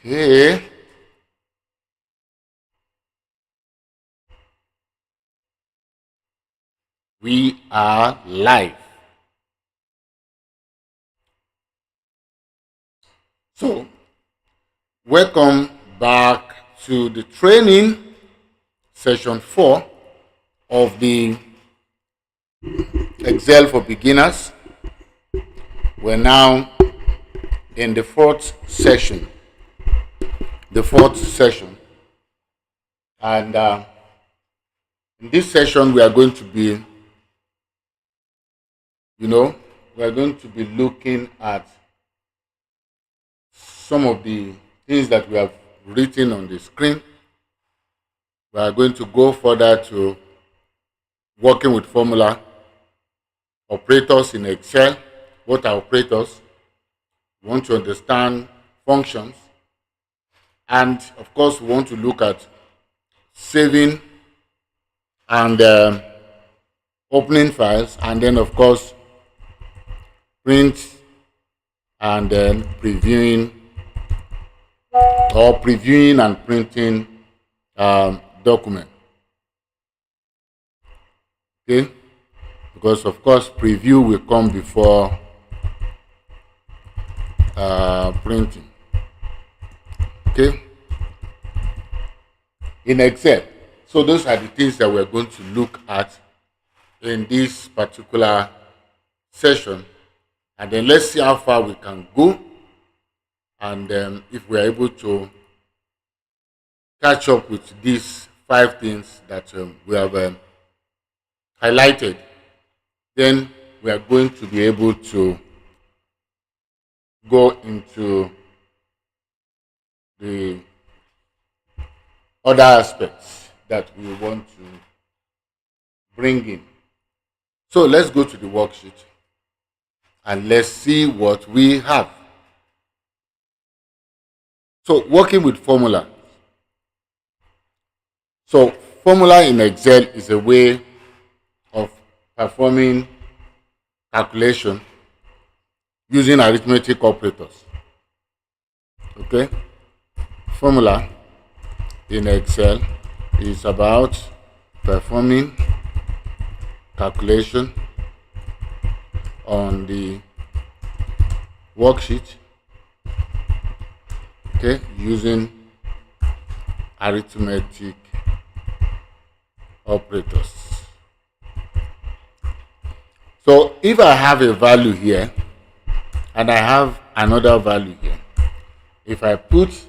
Okay. We are live. So, welcome back to the training session 4 of the Excel for Beginners. We're now in the fourth session. And in this session, we are going to be, looking at some of the things that we have written on the screen. We are going to go further to working with formula, operators in Excel. What are operators? We want to understand functions. And of course, we want to look at saving and opening files, and then of course, print and then previewing and printing document. Okay, because of course preview will come before printing. Okay, in Excel. So those are the things that we're going to look at in this particular session, and then let's see how far we can go, and if we are able to catch up with these 5 things that we have highlighted, then we are going to be able to go into the other aspects that we want to bring in. So let's go to the worksheet and let's see what we have. So working with formula. So formula in Excel is a way of performing calculation using arithmetic operators. Okay? Formula in Excel is about performing calculation on the worksheet, okay, using arithmetic operators. So if I have a value here and I have another value here, if I put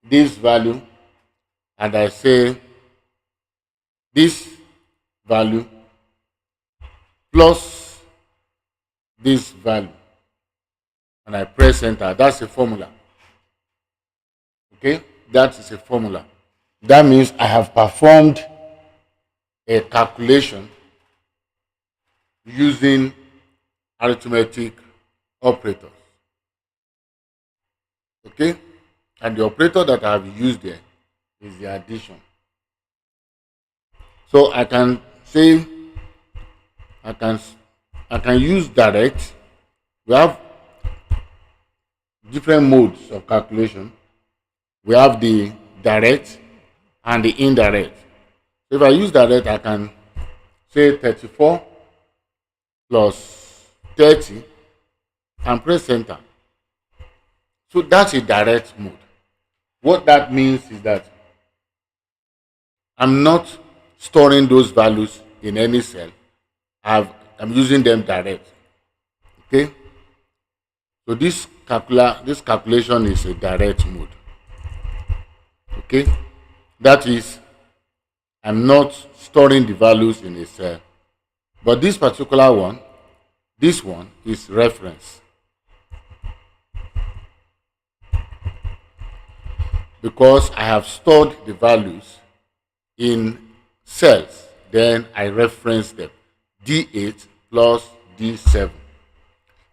this value and I say this value plus this value and I press enter, that's a formula. Okay, that is a formula. That means I have performed a calculation using arithmetic operators. Okay, and the operator that I have used there is the addition. So I can say I can use direct. We have different modes of calculation. We have the direct and the indirect. So if I use direct, I can say 34 plus 30 and press enter. So that's a direct mode. What that means is that I'm not storing those values in any cell. I'm using them direct. Okay? So this calculation is a direct mode. Okay? That is, I'm not storing the values in a cell. But this particular one, this one is reference. Because I have stored the values in cells, then I reference them. D8 plus D7.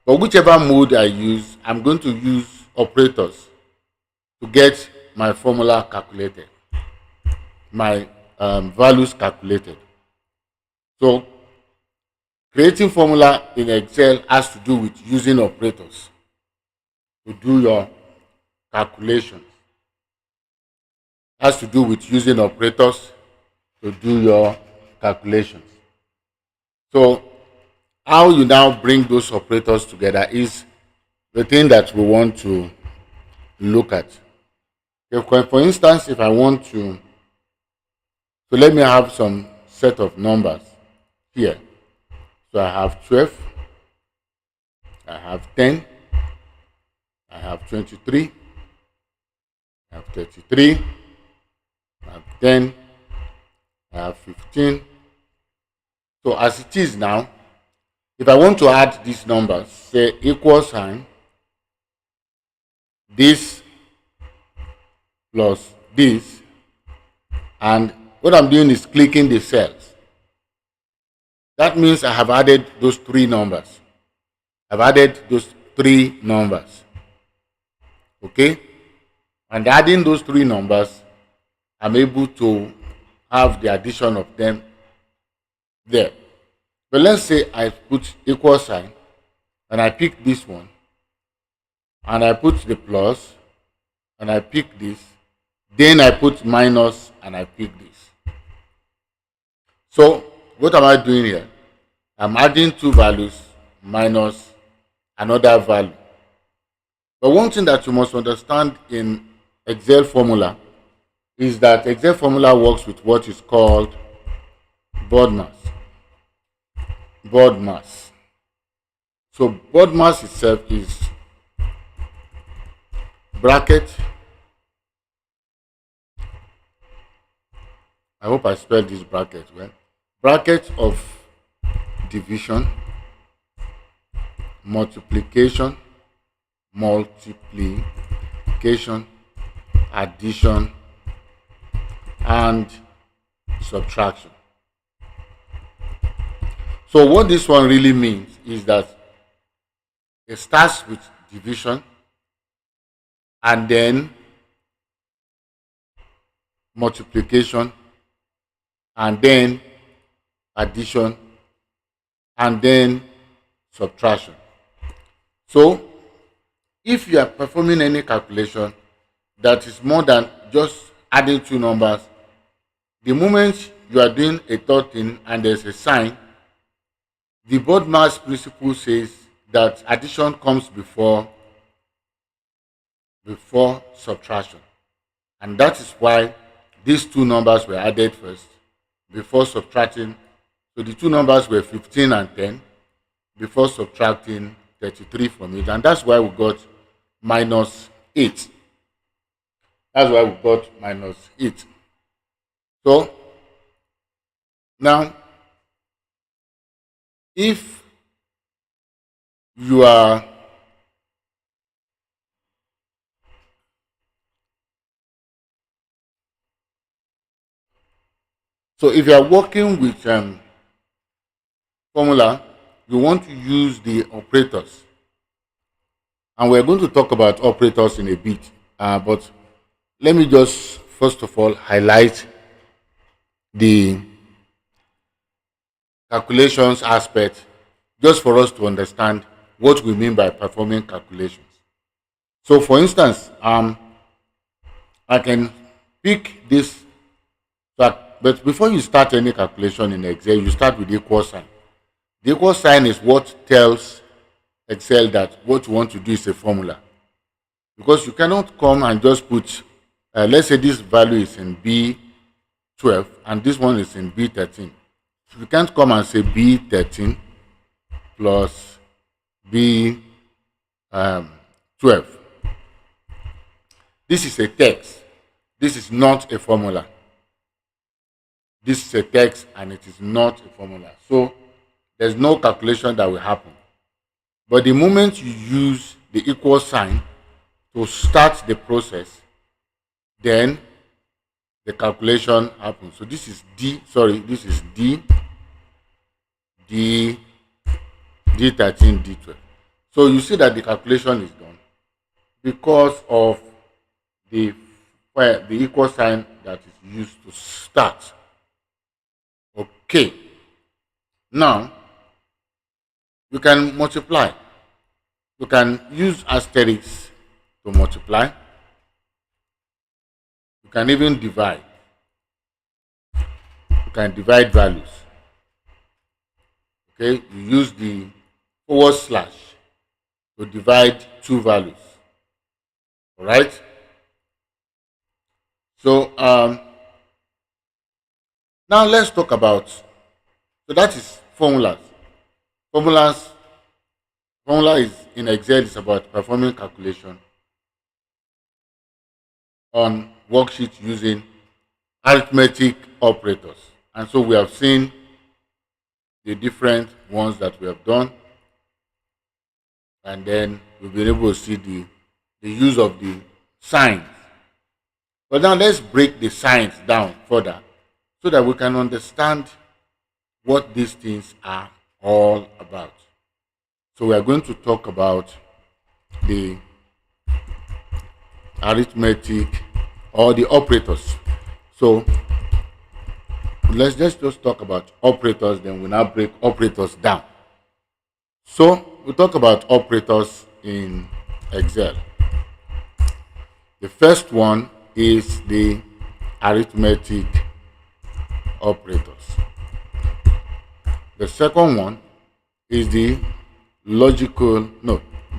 But whichever mode I use, I'm going to use operators to get my formula calculated, my values calculated. So creating formula in Excel has to do with using operators. to do your calculations. It has to do with using operators to do your calculations. So how you now bring those operators together is the thing that we want to look at. If, for instance, if I want to, so let me have some set of numbers here. So I have 12, I have 10, I have 23, I have 33, I have 10, I have 15. So as it is now, if I want to add these numbers, say equal sign, this plus this, and what I'm doing is clicking the cells. That means I have added those three numbers. I've added those three numbers. Okay? And adding those three numbers, I'm able to have the addition of them there. But let's say I put equal sign and I pick this one and I put the plus and I pick this, then I put minus and I pick this. So what am I doing here? I'm adding two values minus another value. But one thing that you must understand in Excel formula is that Excel formula works with what is called BODMAS. BODMAS. So BODMAS itself is bracket. I hope I spelled this bracket well. Bracket of division, multiplication, addition, and subtraction. So what this one really means is that it starts with division and then multiplication and then addition and then subtraction. So if you are performing any calculation that is more than just adding two numbers, the moment you are doing a third thing and there's a sign, the BODMAS principle says that addition comes before subtraction. And that is why these two numbers were added first before subtracting. So the two numbers were 15 and 10 before subtracting 33 from it. And that's why we got minus 8. That's why we got minus 8. So now, if you are working with formula, you want to use the operators, and we're going to talk about operators in a bit, but let me just first of all highlight the calculations aspect just for us to understand what we mean by performing calculations. So for instance, I can pick this, but before you start any calculation in Excel, you start with the equal sign. The equal sign is what tells Excel that what you want to do is a formula. Because you cannot come and just put, let's say this value is in B12 and this one is in B13. You can't come and say B13 plus B12. This is a text. This is not a formula. This is a text and it is not a formula. So there's no calculation that will happen. But the moment you use the equal sign to start the process, then the calculation happens. So this is this is D13, D12. So you see that the calculation is done because of the equal sign that is used to start. Okay. Now, you can multiply. You can use asterisk to multiply. You can even divide. You can divide values. Okay, you use the forward slash to divide two values. All right. So now let's talk about. So that is formulas. Formulas. Formula is in Excel is about performing calculation on worksheets using arithmetic operators. And so we have seen the different ones that we have done, and then we'll be able to see the use of the signs. But now let's break the signs down further so that we can understand what these things are all about. So we are going to talk about the arithmetic or the operators. So let's just talk about operators, then we now break operators down. So we talk about operators in Excel. The first one is the arithmetic operators. The second one is the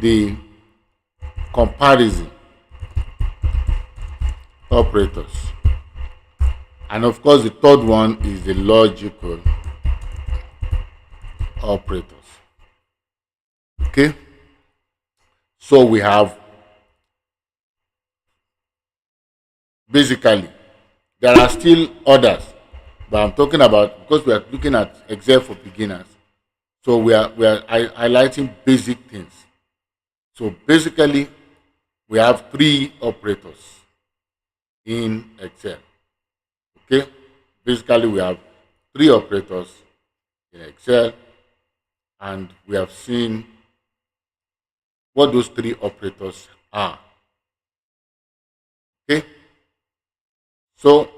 the comparison operators. And of course, the third one is the logical operators. Okay? So we have basically, there are still others, but I'm talking about because we are looking at Excel for beginners. So we are highlighting basic things. So basically, we have three operators in Excel. Okay, basically we have three operators in Excel, and we have seen what those three operators are. Okay, so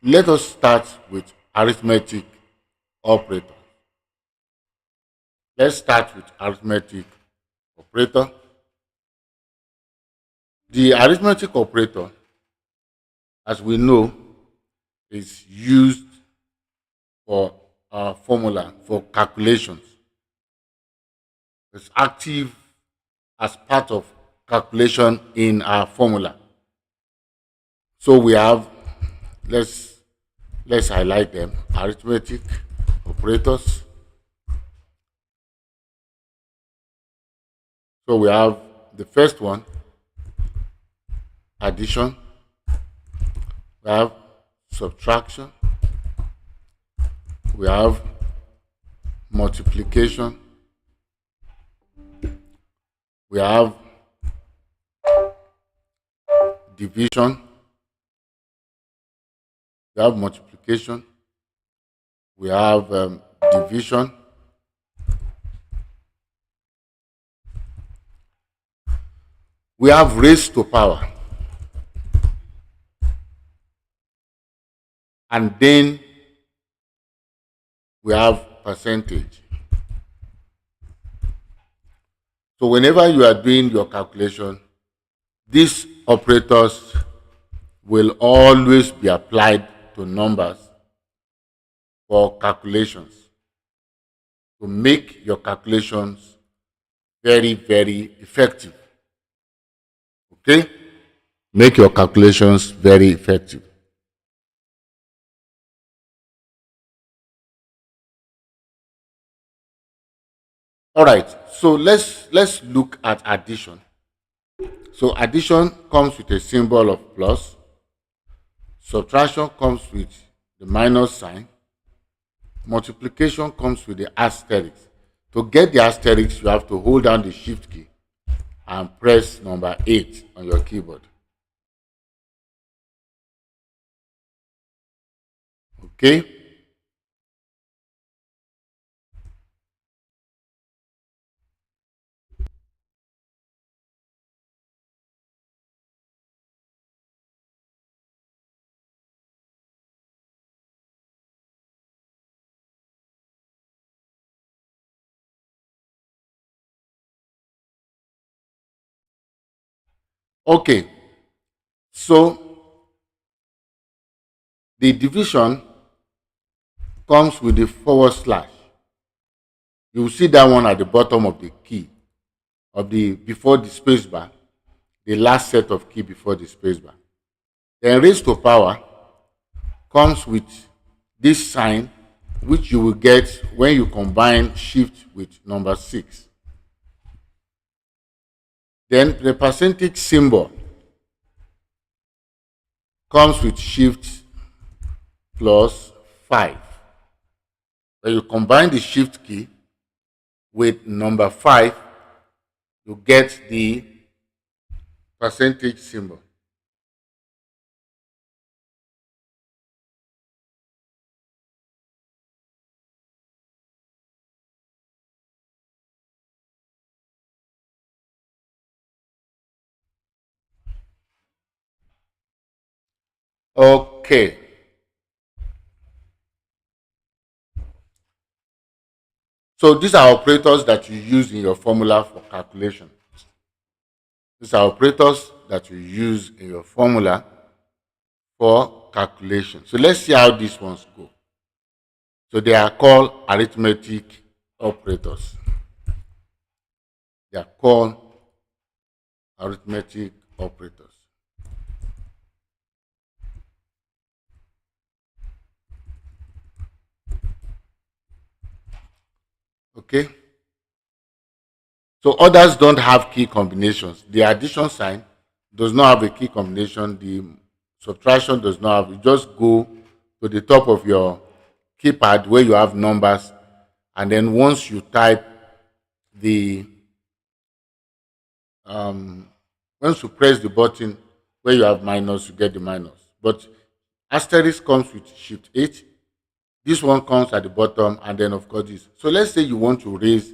let us start with arithmetic operator. Let's start with arithmetic operator. The arithmetic operator, as we know, is used for formula for calculations. It's active as part of calculation in our formula. So we have let's let's highlight them. Arithmetic operators. So we have the first one, addition. We have subtraction. We have multiplication. We have division. We have multiplication. We have division. We have raised to power. And then we have percentage. So whenever you are doing your calculation, these operators will always be applied to numbers for calculations to make your calculations very, very effective. Okay? Make your calculations very effective. All right. So let's look at addition. So addition comes with a symbol of plus. Subtraction comes with the minus sign. Multiplication comes with the asterisk. To get the asterisk, you have to hold down the shift key and press number 8 on your keyboard. Okay? Okay, so the division comes with the forward slash. You will see that one at the bottom of the key of the before the space bar, the last set of key before the space bar. Then raised to power comes with this sign, which you will get when you combine shift with number 6. Then the percentage symbol comes with shift plus 5. When you combine the shift key with number 5, you get the percentage symbol. Okay. So these are operators that you use in your formula for calculation. These are operators that you use in your formula for calculation. So let's see how these ones go. So they are called arithmetic operators. They are called arithmetic operators. Okay. So others don't have key combinations. The addition sign does not have a key combination. The subtraction does not have. You just go to the top of your keypad where you have numbers, and then once you type the once you press the button where you have minus, you get the minus. But asterisk comes with shift 8. This one comes at the bottom, and then of course this. So let's say you want to raise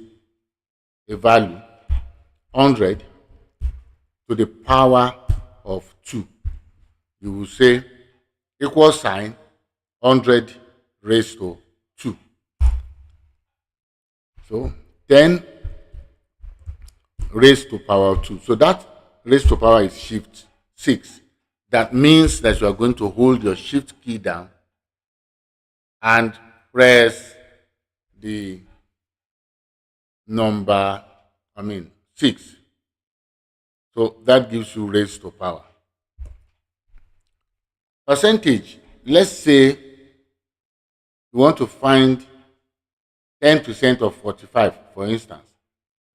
a value 100 to the power of 2. You will say equal sign 100 raised to 2. So 10 raised to power of 2. So that raised to power is shift 6. That means that you are going to hold your shift key down and press the number, 6. So that gives you raised to power. Percentage. Let's say you want to find 10% of 45, for instance.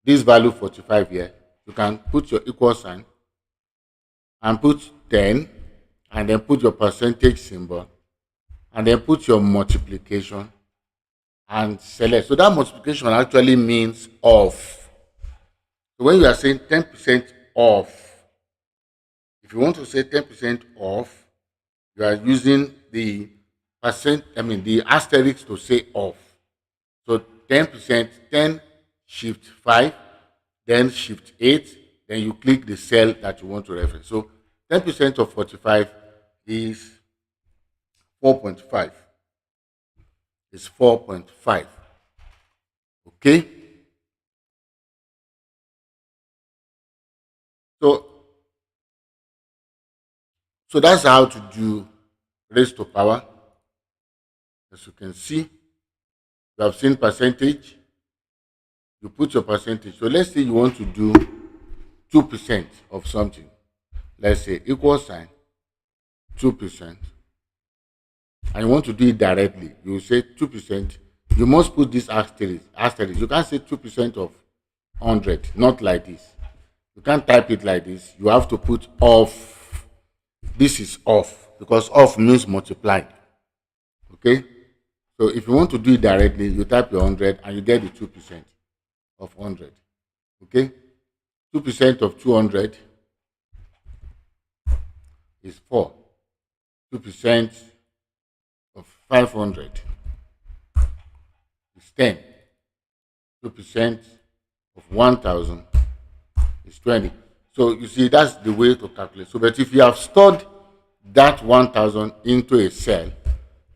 This value 45 here, you can put your equal sign and put 10, and then put your percentage symbol, and then put your multiplication and select. So that multiplication actually means off. So when you are saying 10% off, if you want to say 10% off, you are using the the asterisk to say off. So 10%, 10 shift 5, then shift 8, then you click the cell that you want to reference. So 10% of 45 is 4.5. It's 4.5. Okay? So that's how to do raised to power. As you can see, you have seen percentage. You put your percentage. So let's say you want to do 2% of something. Let's say equal sign 2%. And you want to do it directly. You say 2%. You must put this asterisk. You can't say 2% of 100. Not like this. You can't type it like this. You have to put off. This is off, because off means multiplied. Okay? So if you want to do it directly, you type your 100 and you get the 2% of 100. Okay? 2% of 200 is 4. 2% of 500 is 10. 2% of 1000 is 20. So you see, that's the way to calculate. So, but if you have stored that 1000 into a cell,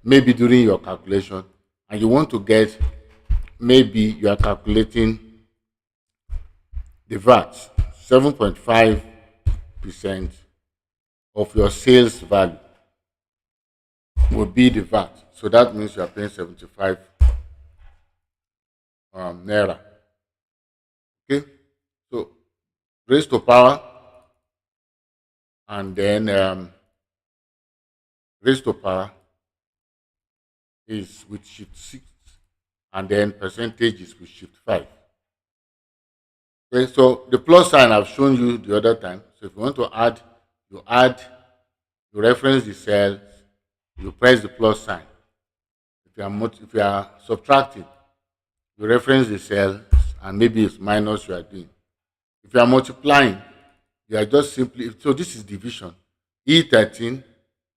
maybe during your calculation, and you want to get, maybe you are calculating the VAT, 7.5 percent of your sales value will be the VAT. So that means you are paying 75 naira. Okay, so raised to power, and then raised to power is with shift 6, and then percentage is with shift 5. Okay, so the plus sign I've shown you the other time. So if you want to add, you add, you reference the cells, you press the plus sign. If you are subtracting, you reference the cells, and maybe it's minus you are doing. If you are multiplying, you are just simply, so this is division. E13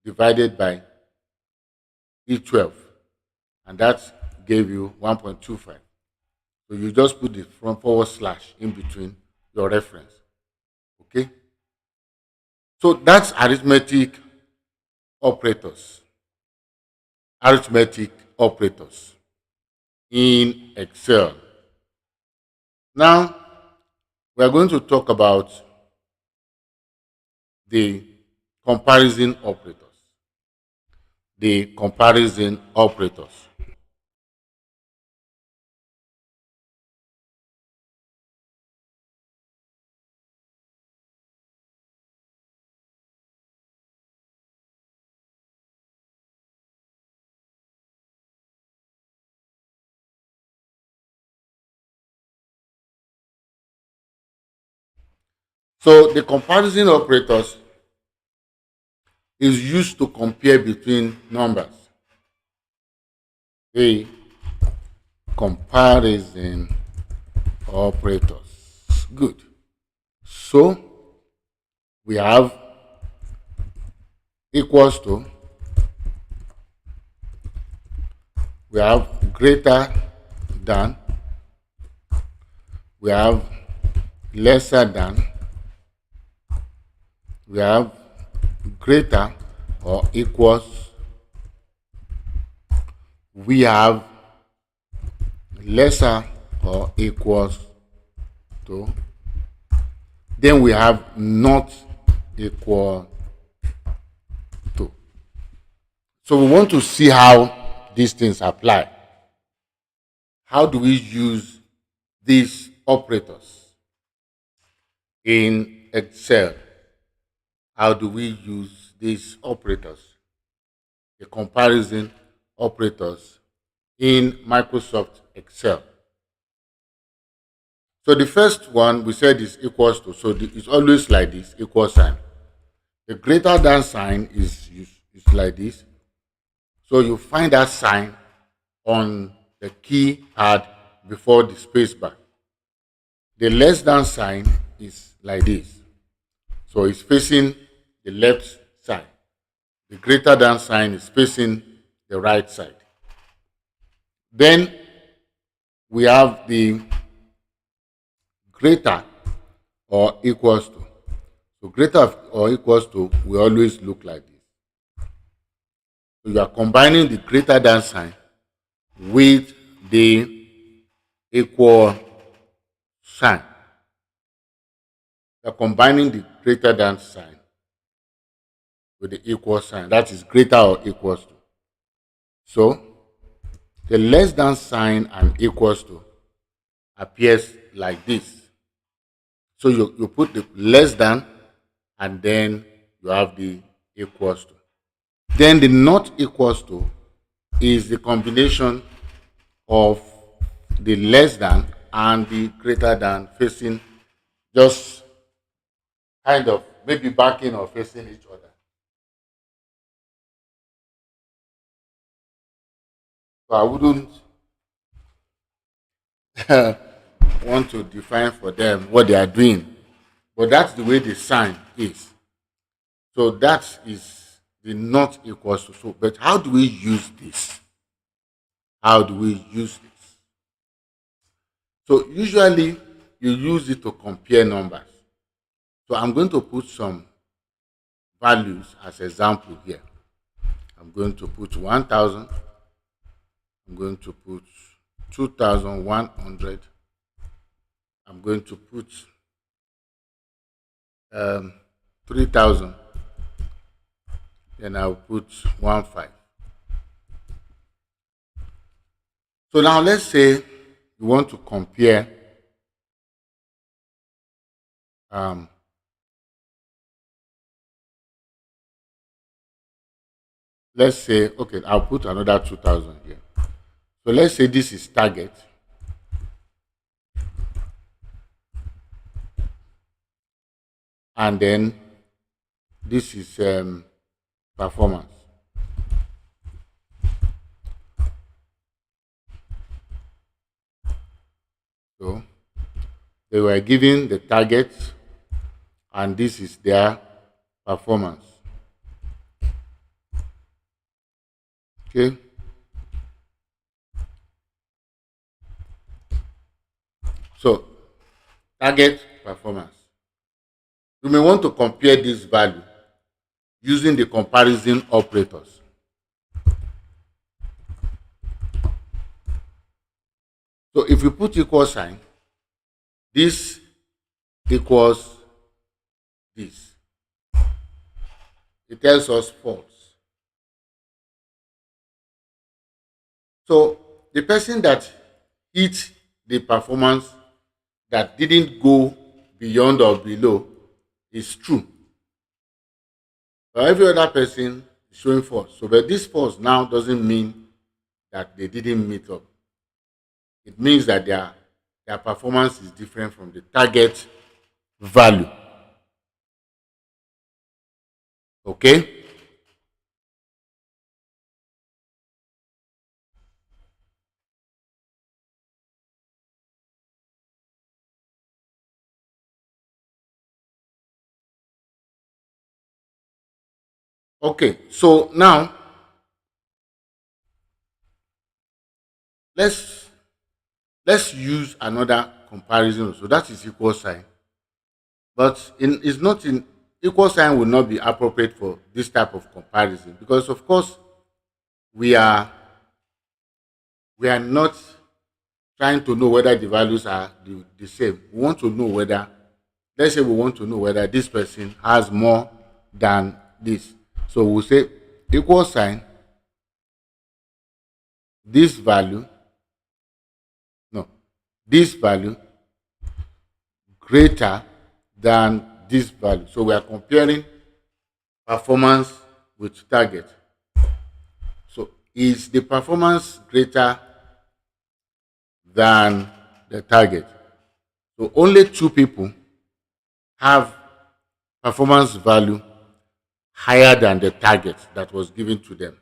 divided by E12, and that gave you 1.25. So you just put the front forward slash in between your reference. Okay? So that's arithmetic operators. Arithmetic operators in Excel. Now, we are going to talk about the comparison operators. The comparison operators. So the comparison operators is used to compare between numbers. The comparison operators. Good. So we have equals to, we have greater than, we have lesser than, we have greater or equals, we have lesser or equals to, then we have not equal to. So we want to see how these things apply. How do we use these operators in Excel? How do we use these operators, the comparison operators in Microsoft Excel? So the first one we said is equals to. So it's always like this, equal sign. The greater than sign is like this. So you find that sign on the keypad before the space bar. The less than sign is like this. So it's facing the left side. The greater than sign is facing the right side. Then we have the greater or equals to. So greater or equals to will always look like this. So you are combining the greater than sign with the equal sign. You are combining the greater than sign with the equal sign. That is greater or equals to. So the less than sign and equals to appears like this. So you put the less than, and then you have the equals to. Then the not equals to is the combination of the less than and the greater than facing just kind of maybe backing or facing each other. So I wouldn't want to define for them what they are doing, but that's the way the sign is. So that is the not equals to. So, but how do we use this? How do we use this? So usually you use it to compare numbers. So I'm going to put some values as example here. I'm going to put 1,000. I'm going to put 2,100. I'm going to put 3,000. Then I'll put 1,500. So now let's say you want to compare let's say, okay, I'll put another 2,000 here. So let's say this is target. And then this is performance. So they were given the target, and this is their performance. Okay. So target, performance. You may want to compare this value using the comparison operators. So if you put equal sign, this equals this. It tells us false. So the person that hit the performance that didn't go beyond or below is true. But every other person is showing false. So but this false now doesn't mean that they didn't meet up. It means that their performance is different from the target value. Okay? Okay, so now let's use another comparison. So that is equal sign. But it's not in equal sign will not be appropriate for this type of comparison because of course we are not trying to know whether the values are the same. We want to know whether, let's say we want to know whether this person has more than this. So we'll say equal sign, this value greater than this value. So we are comparing performance with target. So is the performance greater than the target? So only two people have performance value higher than the target that was given to them.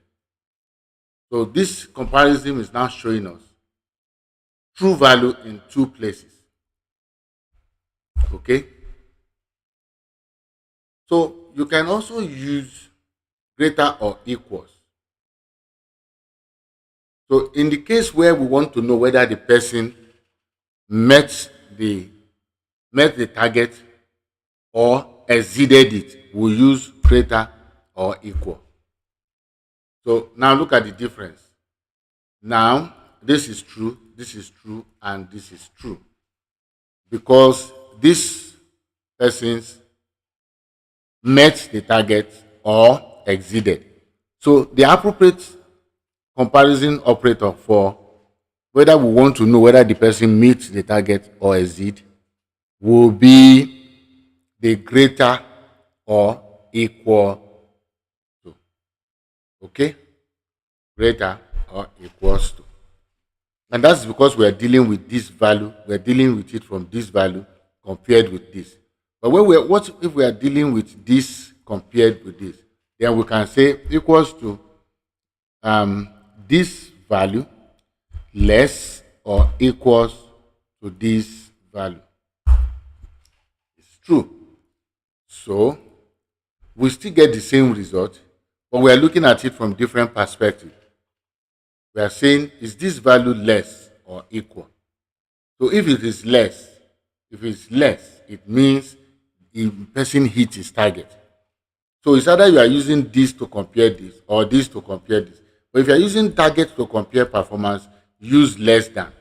So this comparison is now showing us true value in two places. Okay? So you can also use greater or equals. So in the case where we want to know whether the person met the target or exceeded it, we'll use greater or equal. So now look at the difference. Now this is true, and this is true. Because these persons met the target or exceeded. So the appropriate comparison operator for whether we want to know whether the person meets the target or exceed will be the greater or equal to. Okay? Greater or equals to. And that's because we are dealing with this value, we are dealing with it from this value compared with this. But what if we are dealing with this compared with this? Then we can say equals to this value less or equals to this value. It's true. So we still get the same result, but we are looking at it from different perspectives. We are saying, is this value less or equal? So if it is less, it means the person hit his target. So it's either you are using this to compare this or this to compare this. But if you are using target to compare performance, use less than.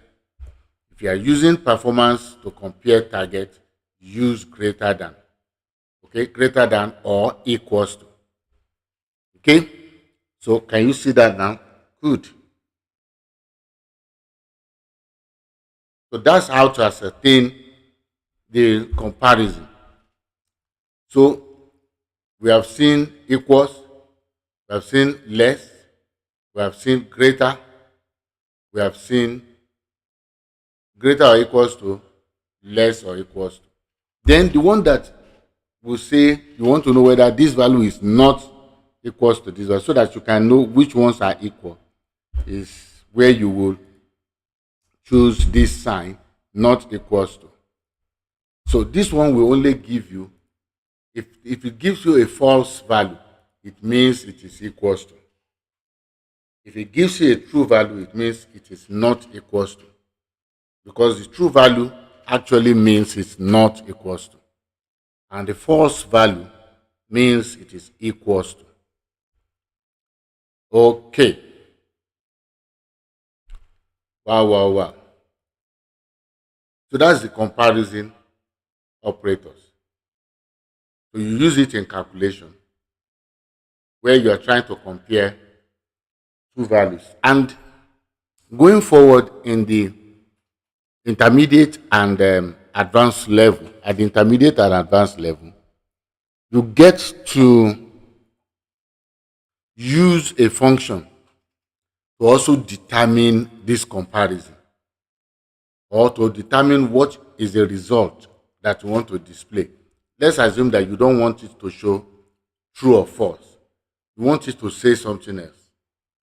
If you are using performance to compare target, use greater than. Okay, greater than or equals to. Okay, so can you see that now? Good. So that's how to ascertain the comparison. So we have seen equals, we have seen less, we have seen greater, we have seen greater or equals to, less or equals to. Then the one that will say you want to know whether this value is not equals to this value so that you can know which ones are equal is where you will choose this sign, not equals to. So this one will only give you, if it gives you a false value, it means it is equals to. If it gives you a true value, it means it is not equals to. Because the true value actually means it's not equals to. And the false value means it is equals to. Okay. Wow. So that's the comparison operators. So you use it in calculation where you are trying to compare two values. And going forward in the intermediate and advanced level, at the intermediate and advanced level, you get to use a function to also determine this comparison or to determine what is the result that you want to display. Let's assume that you don't want it to show true or false. You want it to say something else.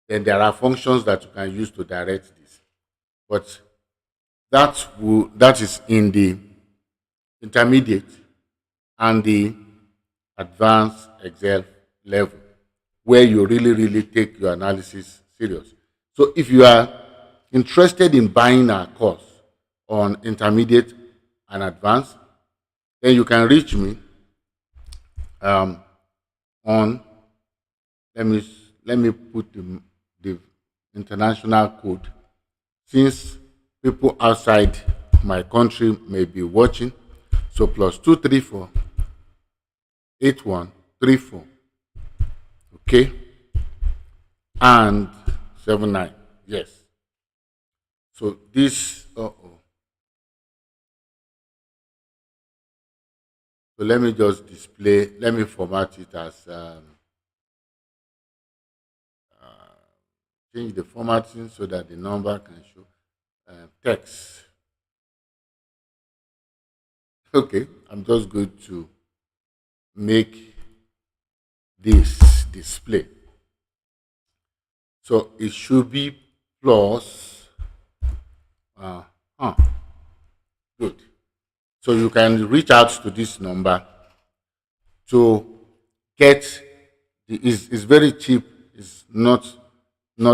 Then there are functions that you can use to direct this. But that is in the intermediate and the advanced Excel level, where you really take your analysis serious. So if you are interested in buying our course on intermediate and advanced, then you can reach me on, let me put the international code, since people outside my country may be watching. So +234 8134, okay, and 79. Yes. So this so let me just display, let me format it as change the formatting so that the number can show text. Okay, I'm just going to make this display. So it should be plus good. So you can reach out to this number to get it's very cheap, it's not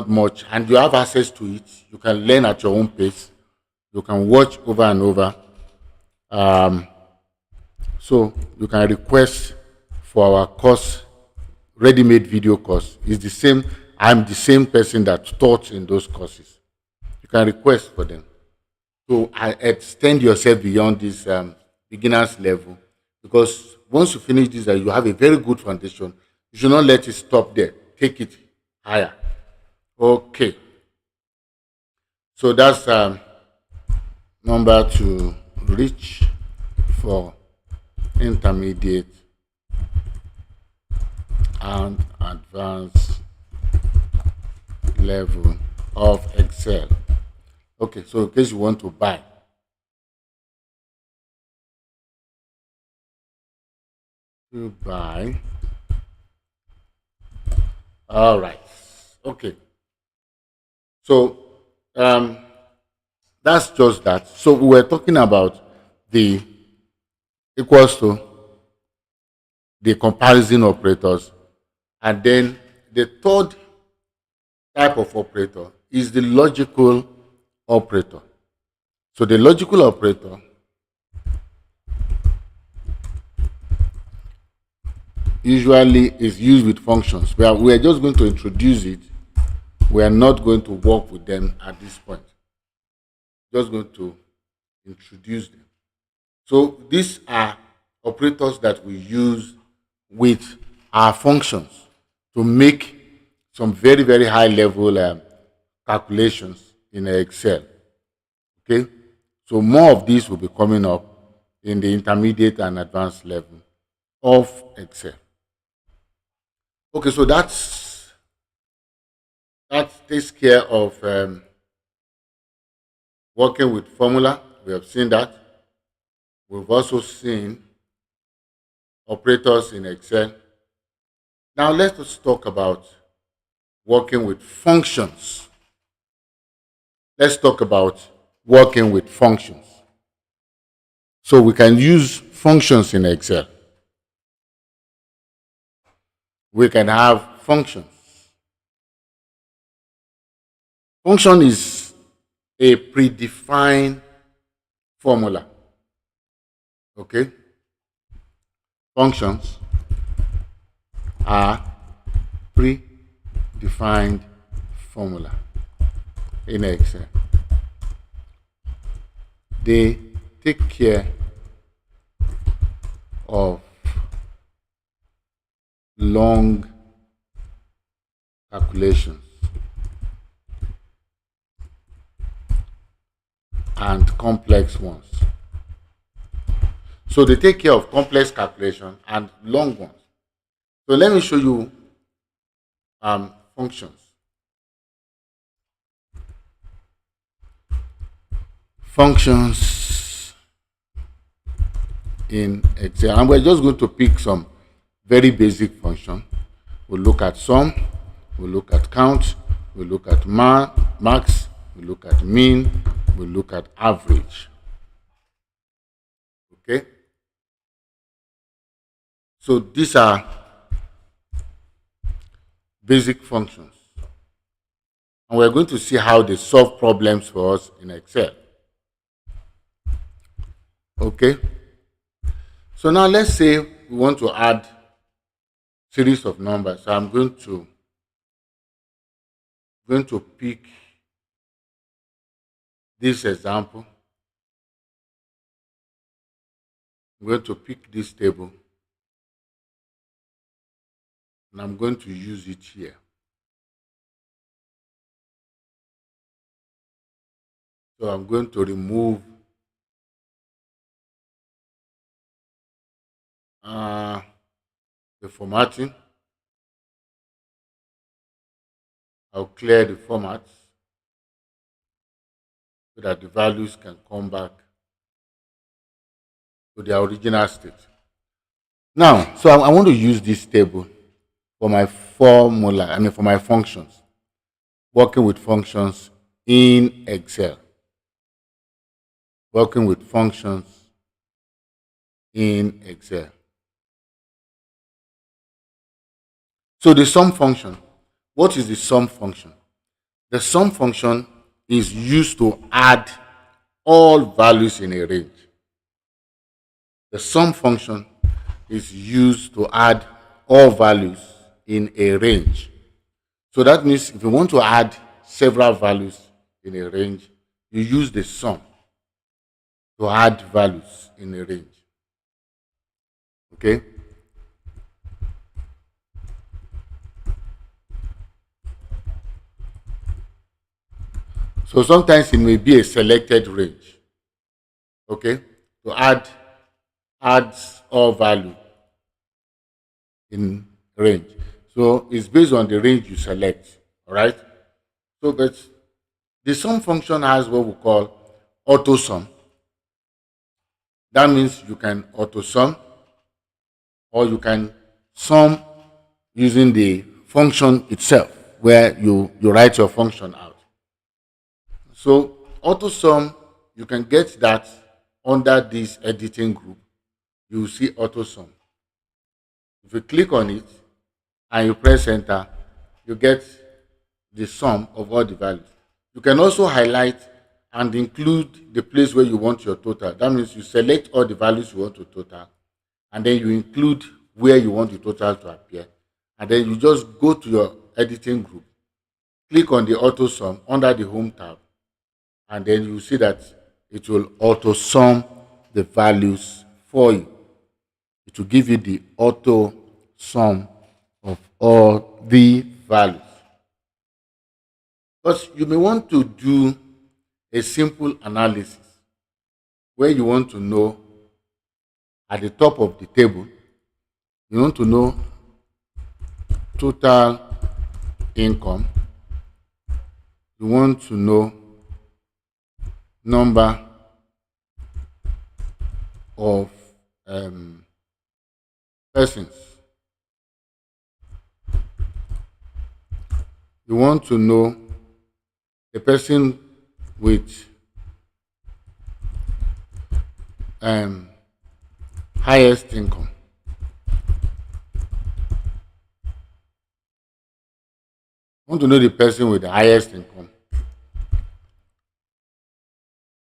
much, and you have access to it. You can learn at your own pace. You can watch over and over. So you can request for our course, ready-made video course. It's the same. I'm the same person that taught in those courses. You can request for them. So I extend yourself beyond this beginner's level, because once you finish this, you have a very good foundation. You should not let it stop there. Take it higher. Okay. So that's number to reach for intermediate and advanced level of Excel. Okay, so in case you want to buy, all right. Okay. So that's just that. So we were talking about the equals to, the comparison operators, and then the third type of operator is the logical operator. So the logical operator usually is used with functions. We are just going to introduce it. We are not going to work with them at this point. Just going to introduce them. So these are operators that we use with our functions to make some very, very high level calculations in Excel. Okay, so more of these will be coming up in the intermediate and advanced level of Excel. Okay, so that takes care of working with formula. We have seen that. We've also seen operators in Excel. Now let's talk about working with functions. Let's talk about working with functions. So we can use functions in Excel. We can have functions. Function is a predefined formula. Okay? Functions are predefined formula in Excel. They take care of long calculations and complex ones. So they take care of complex calculation and long ones. So let me show you functions. Functions in Excel. And we're just going to pick some very basic function. We'll look at sum, we'll look at count, we'll look at max, we'll look at mean, we'll look at average. Okay? So these are basic functions. And we're going to see how they solve problems for us in Excel. Okay? So now let's say we want to add series of numbers. So I'm going to pick this example. I'm going to pick this table and I'm going to use it here. So I'm going to remove the formatting. I'll clear the formats so that the values can come back to their original state. Now, so I want to use this table for my formula, for my functions, working with functions in Excel. Working with functions in Excel. So the sum function, what is the sum function? The sum function is used to add all values in a range. The sum function is used to add all values in a range. So that means if you want to add several values in a range, you use the sum to add values in a range. Okay? So sometimes it may be a selected range. Okay? To adds all value in range. So it's based on the range you select. All right? So but the sum function has what we call auto sum. That means you can auto sum or you can sum using the function itself where you write your function out. So auto sum, you can get that under this editing group. You will see auto sum. If you click on it and you press enter, you get the sum of all the values. You can also highlight and include the place where you want your total. That means you select all the values you want to total, and then you include where you want the total to appear. And then you just go to your editing group, click on the auto sum under the home tab, and then you see that it will auto sum the values for you. It will give you the auto sum of all the values. But you may want to do a simple analysis where you want to know at the top of the table, you want to know total income, you want to know number of persons, you want to know the person with highest income. You want to know the person with the highest income.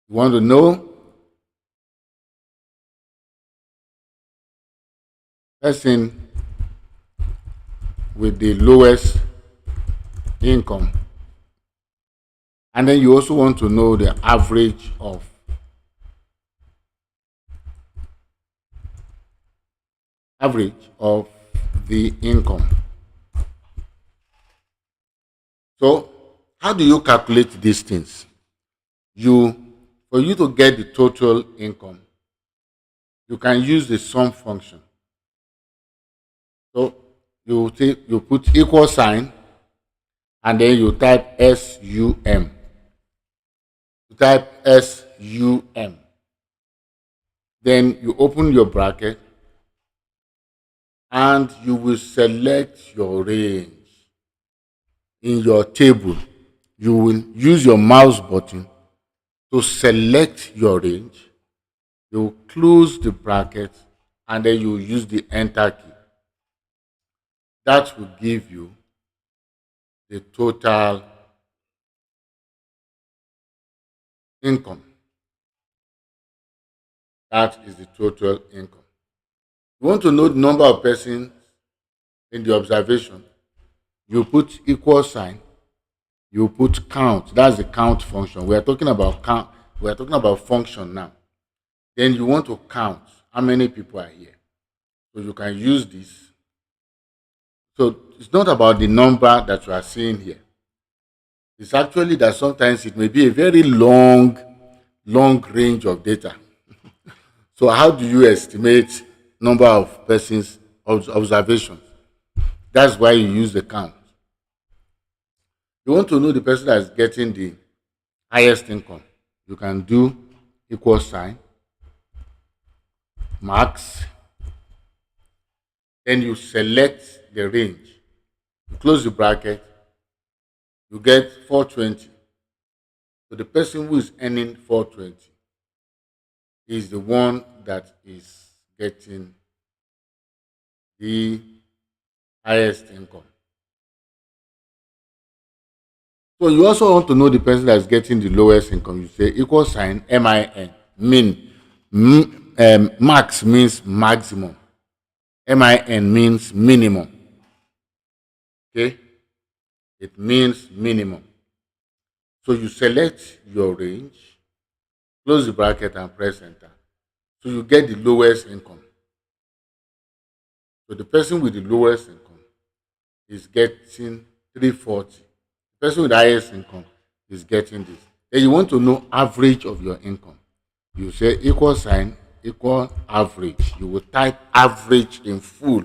You want to know person with the lowest income. And then you also want to know the average of the income. So, how do you calculate these things? For you to get the total income, you can use the sum function. So you put equal sign and then you type SUM. You type SUM. Then you open your bracket and you will select your range. In your table, you will use your mouse button to select your range. You close the bracket and then you use the enter key. That will give you the total income. That is the total income. You want to know the number of persons in the observation, you put equal sign, you put count. That's the count function. We are talking about count. We are talking about function now. Then you want to count how many people are here. So you can use this. So it's not about the number that you are seeing here. It's actually that sometimes it may be a very long range of data. So how do you estimate number of persons observations? That's why you use the count. You want to know the person that is getting the highest income. You can do equal sign, max, then you select the range. You close the bracket, you get 420. So the person who is earning 420 is the one that is getting the highest income. So you also want to know the person that is getting the lowest income. You say equal sign MIN, mean. Max means maximum. MIN means minimum. Okay? It means minimum. So you select your range, close the bracket and press enter. So you get the lowest income. So the person with the lowest income is getting 340. The person with the highest income is getting this. Then you want to know average of your income. You say equal sign, equal average. You will type average in full.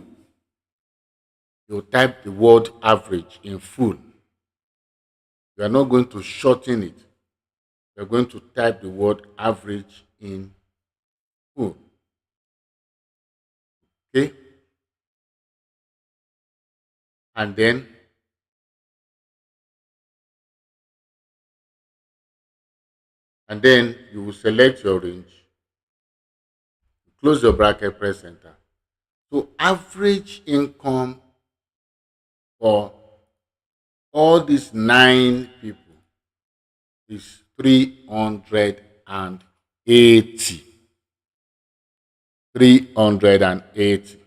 You will type the word average in full. You are not going to shorten it. You are going to type the word average in full. Okay? And then you will select your range, close your bracket, press enter. So average income for all these 9 people is 380. 380.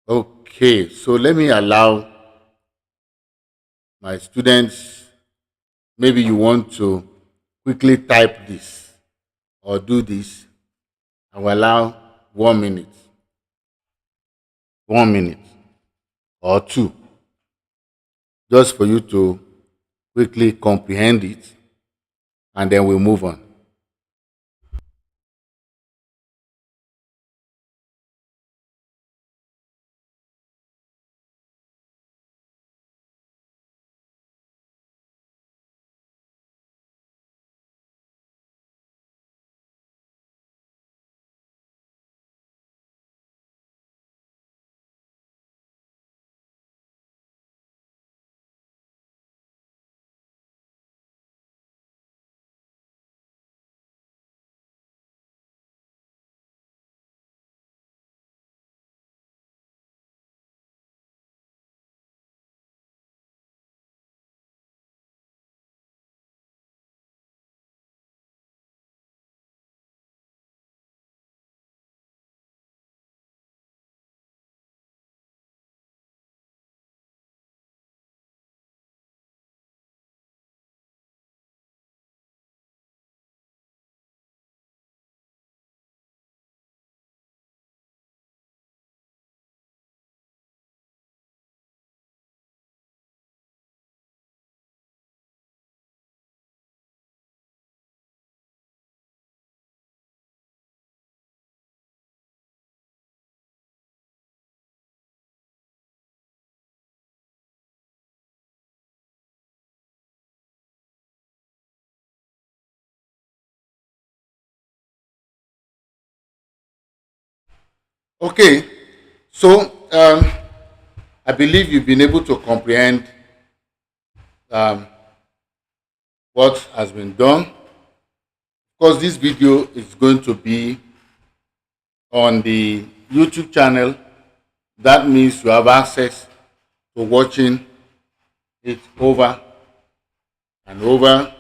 Okay, so let me allow my students, maybe you want to quickly type this or do this. I will allow 1 minute, 1 minute or two, just for you to quickly comprehend it, and then we move on. Okay, so I believe you've been able to comprehend um, what has been done. Of course, this video is going to be on the YouTube channel. That means you have access to watching it over and over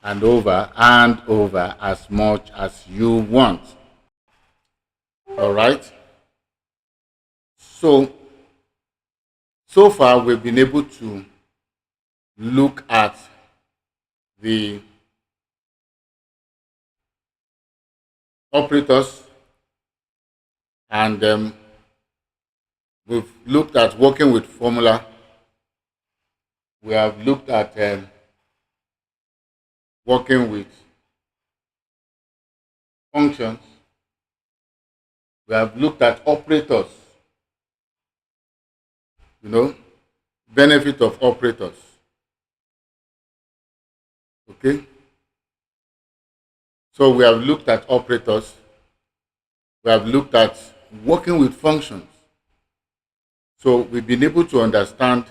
and over and over as much as you want. All right. So far we've been able to look at the operators, and we've looked at working with formula. We have looked at working with functions. We have looked at operators, benefit of operators. Okay. So we have looked at operators. We have looked at working with functions. So we've been able to understand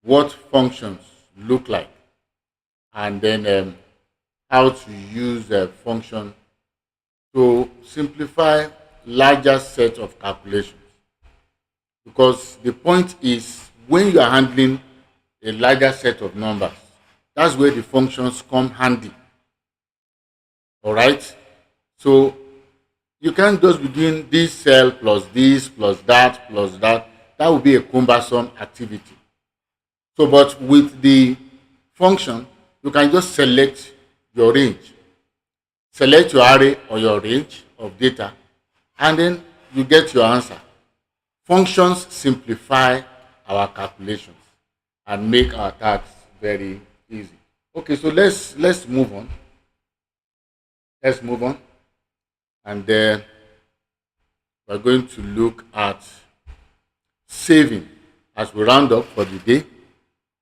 what functions look like, and then how to use a function to simplify larger set of calculations. Because the point is, when you are handling a larger set of numbers, that's where the functions come handy. All right. So you can't just be doing this cell plus this plus that plus that. That would be a cumbersome activity. So, but with the function, you can just select your range. Select your array or your range of data, and then you get your answer. Functions simplify our calculations and make our tasks very easy. Okay, so let's move on. Let's move on, and then we're going to look at saving. As we round up for the day,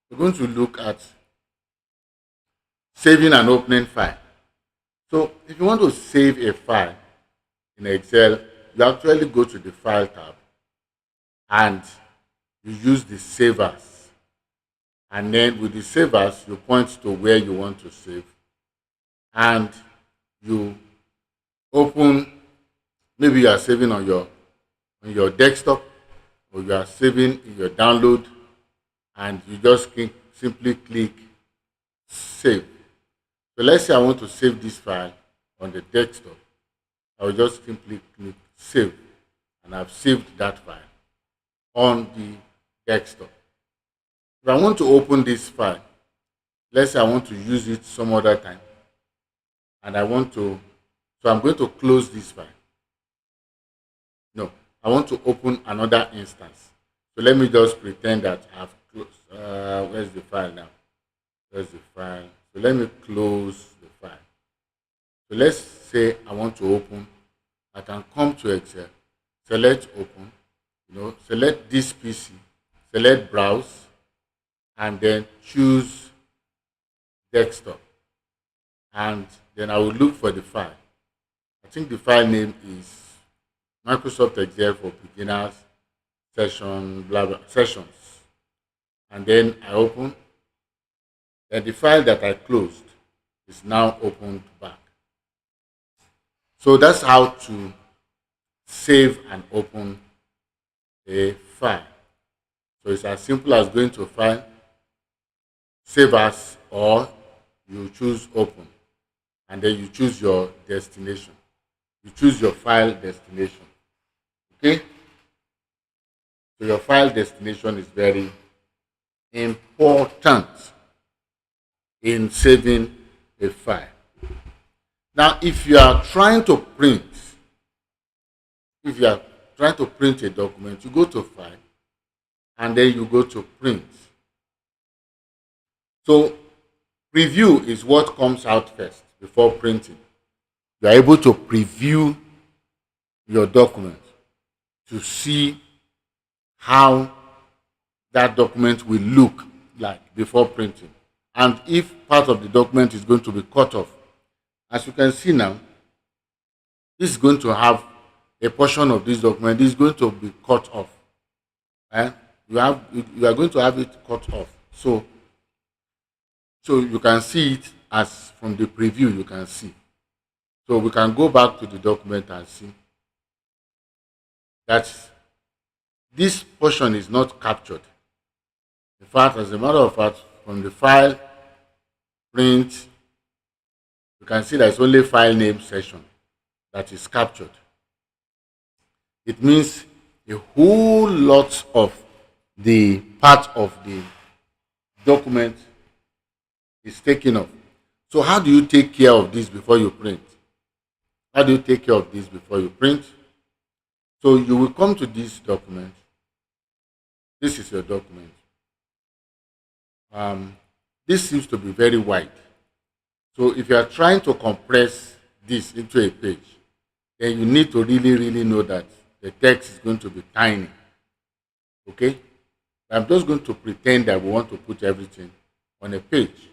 we're going to look at saving and opening file. So if you want to save a file in Excel, you actually go to the File tab and you use the Save As. And then with the Save As, you point to where you want to save. And you open, maybe you are saving on your desktop, or you are saving in your download, and you just simply click Save. So let's say I want to save this file on the desktop. I will just simply click Save, and I've saved that file on the desktop. If I want to open this file, let's say I want to use it some other time, and so I'm going to close this file. I want to open another instance. So let me just pretend that I've closed. Where's the file now? Where's the file? So let me close the file. So let's say I want to open. I can come to Excel, select open, select this PC, select browse, and then choose desktop. And then I will look for the file. I think the file name is Microsoft Excel for Beginners session, blah, blah, sessions. And then I open. Then the file that I closed is now opened back. So that's how to save and open a file. So it's as simple as going to File, Save As, or you choose Open. And then you choose your destination. You choose your file destination. Okay? So your file destination is very important in saving a file. Now, if you are trying to print a document, you go to File, and then you go to Print. So, preview is what comes out first before printing. You are able to preview your document to see how that document will look like before printing, and if part of the document is going to be cut off. As you can see now, this is going to have a portion of this document. This is going to be cut off. You are going to have it cut off. So you can see it as from the preview. You can see. So we can go back to the document and see that this portion is not captured. In fact, as a matter of fact, from the file, print, you can see there's only file name section that is captured. It means a whole lot of the part of the document is taken off. So how do you take care of this before you print? How do you take care of this before you print? So you will come to this document. This is your document. This seems to be very wide. So if you are trying to compress this into a page, then you need to really know that the text is going to be tiny. Okay? I'm just going to pretend that we want to put everything on a page.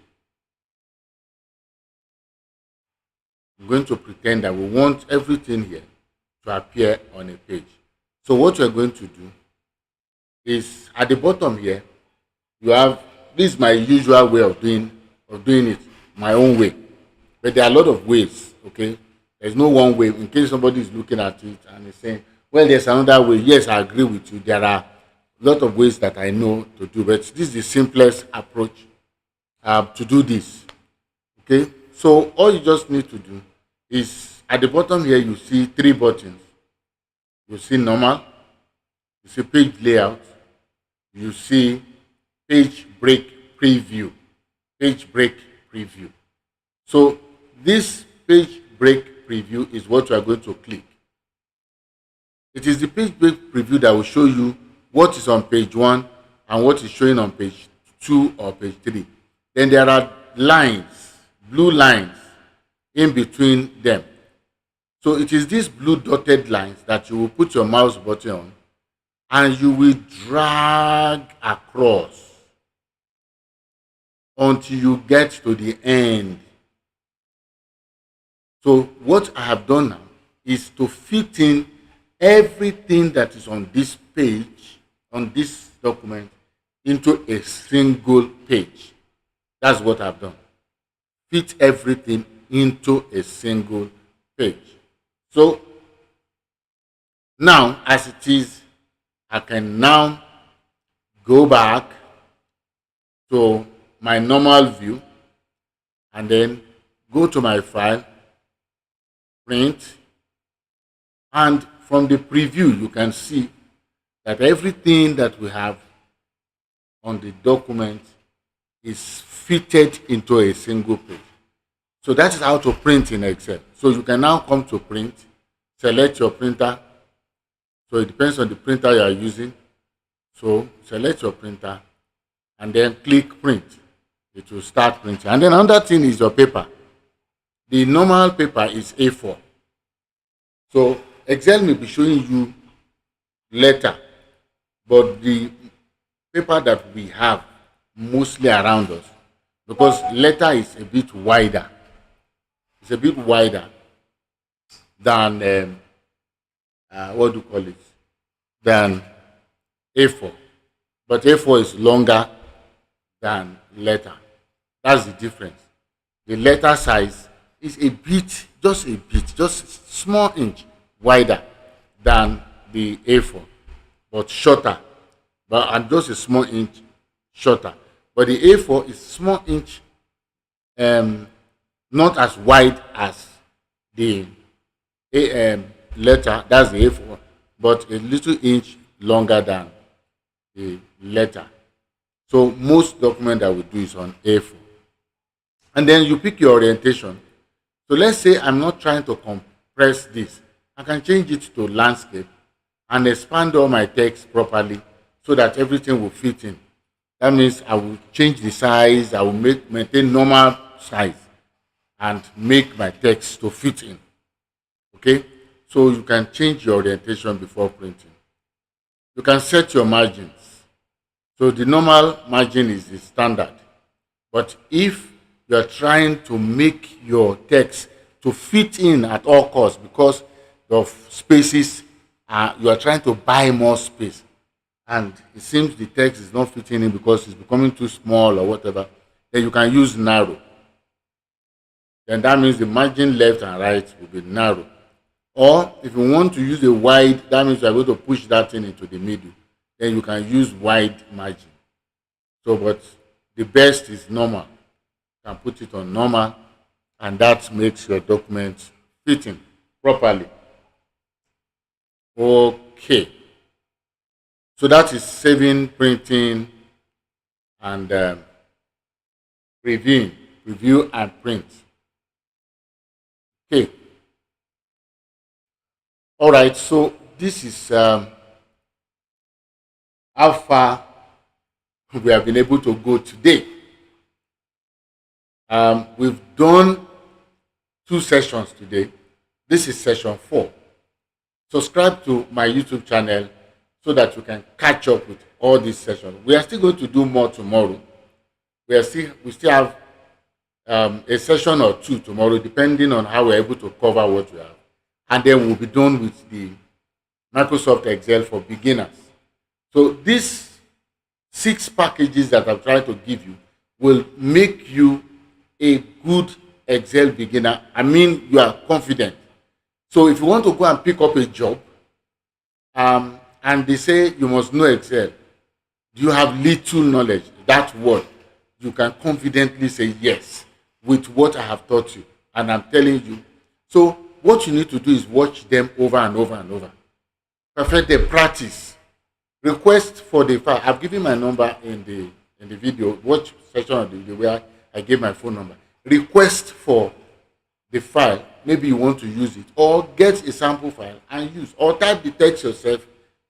I'm going to pretend that we want everything here to appear on a page. So what you're going to do is at the bottom here, you have, this is my usual way of doing it, my own way. But there are a lot of ways, okay? There's no one way. In case somebody is looking at it and is saying, well, there's another way. Yes, I agree with you. There are a lot of ways that I know to do, but this is the simplest approach to do this. Okay? So all you just need to do is, at the bottom here, you see 3 buttons. You see Normal, you see Page Layout, you see Page Break Preview. Page Break Preview. So this Page Break Preview is what you are going to click. It is the Page Break Preview that will show you what is on page 1 and what is showing on page 2 or page 3. Then there are lines, blue lines in between them. So it is these blue dotted lines that you will put your mouse button on and you will drag across until you get to the end. So what I have done now is to fit in everything that is on this page, on this document, into a single page. That's what I've done. Fit everything into a single page. So now, as it is, I can now go back to my normal view and then go to my file, print, and from the preview you can see that everything that we have on the document is fitted into a single page. So that is how to print in Excel. So you can now come to print, select your printer, So it depends on the printer you are using. So select your printer and then click print. It will start printing. And then another thing is your paper. The normal paper is A4. So Excel may be showing you letter, but the paper that we have mostly around us, because letter is a bit wider. It's a bit wider than what do you call it? Than A4. But A4 is longer than letter. That's the difference. The letter size is just small inch wider than the A4, but shorter, and just a small inch shorter. But the A4 is small inch, not as wide as the letter. That's the A4, but a little inch longer than the letter. So most document that we do is on A4. And then you pick your orientation. So let's say I'm not trying to compress this. I can change it to landscape and expand all my text properly so that everything will fit in. That means I will change the size, I will maintain normal size and make my text to fit in. Okay? So you can change your orientation before printing. You can set your margins. So the normal margin is the standard. But if you are trying to make your text to fit in at all costs because of spaces, you are trying to buy more space, and it seems the text is not fitting in because it's becoming too small or whatever, then you can use narrow. Then that means the margin left and right will be narrow. Or if you want to use a wide, that means you are going to push that thing into the middle. Then you can use wide margin. So, but the best is normal. You can put it on normal, and that makes your document fitting properly. Okay. So that is saving, printing, and reviewing. Review and print. Okay. All right. So this is how far we have been able to go today. We've done 2 sessions today. This is session 4. Subscribe to my YouTube channel so that you can catch up with all these sessions. We are still going to do more tomorrow. We still have a session or 2 tomorrow, depending on how we're able to cover what we have. And then we'll be done with the Microsoft Excel for beginners. So these 6 packages that I'm trying to give you will make you a good Excel beginner. I mean, you are confident. So if you want to go and pick up a job, and they say you must know Excel, you have little knowledge, that word, you can confidently say yes with what I have taught you. And I'm telling you. So what you need to do is watch them over and over and over. Perfect the practice. Request for the file. I've given my number in the video. Watch section of the video where I gave my phone number. Request for the file. Maybe you want to use it, or get a sample file and use, or type the text yourself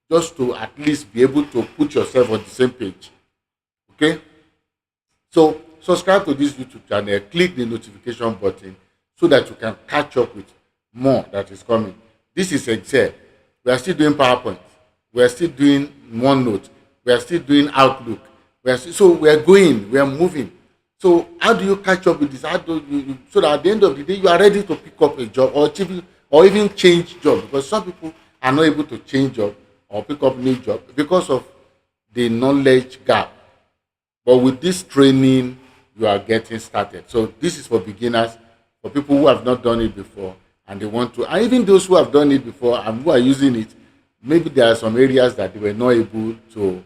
just to at least be able to put yourself on the same page. Okay? So subscribe to this YouTube channel, click the notification button so that you can catch up with more that is coming. This is Excel. We are still doing PowerPoint. We are still doing OneNote. We are still doing Outlook. So we are going, we are moving. So how do you catch up with this? How do you, so that at the end of the day, you are ready to pick up a job or even change job? Because some people are not able to change job or pick up new job because of the knowledge gap. But with this training, you are getting started. So this is for beginners, for people who have not done it before and they want to, and even those who have done it before and who are using it, maybe there are some areas that they were not able to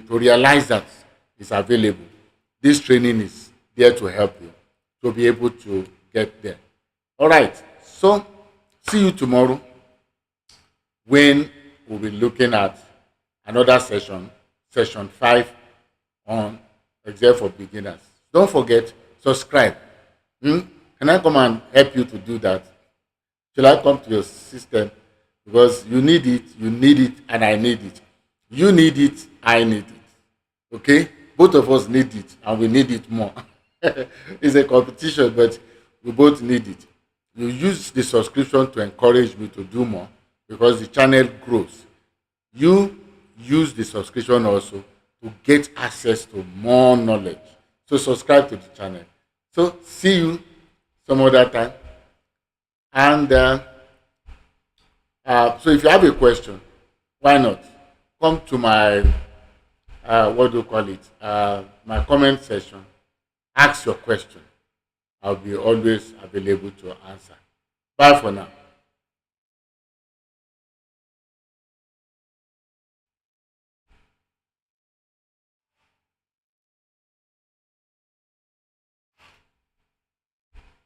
realize that it's available. This training is there to help you to be able to get there. All right. So see you tomorrow when we'll be looking at another session, session 5 on Excel for beginners. Don't forget, subscribe. Can I come and help you to do that? Shall I come to your system? because you need it, and I need it. You need it, I need it. Okay? Both of us need it, and we need it more. It's a competition, but we both need it. You use the subscription to encourage me to do more because the channel grows. You use the subscription also to get access to more knowledge. So subscribe to the channel. So see you some other time. And so if you have a question, why not come to my what do you call it? My comment section. Ask your question. I'll be always available to answer. Bye for now.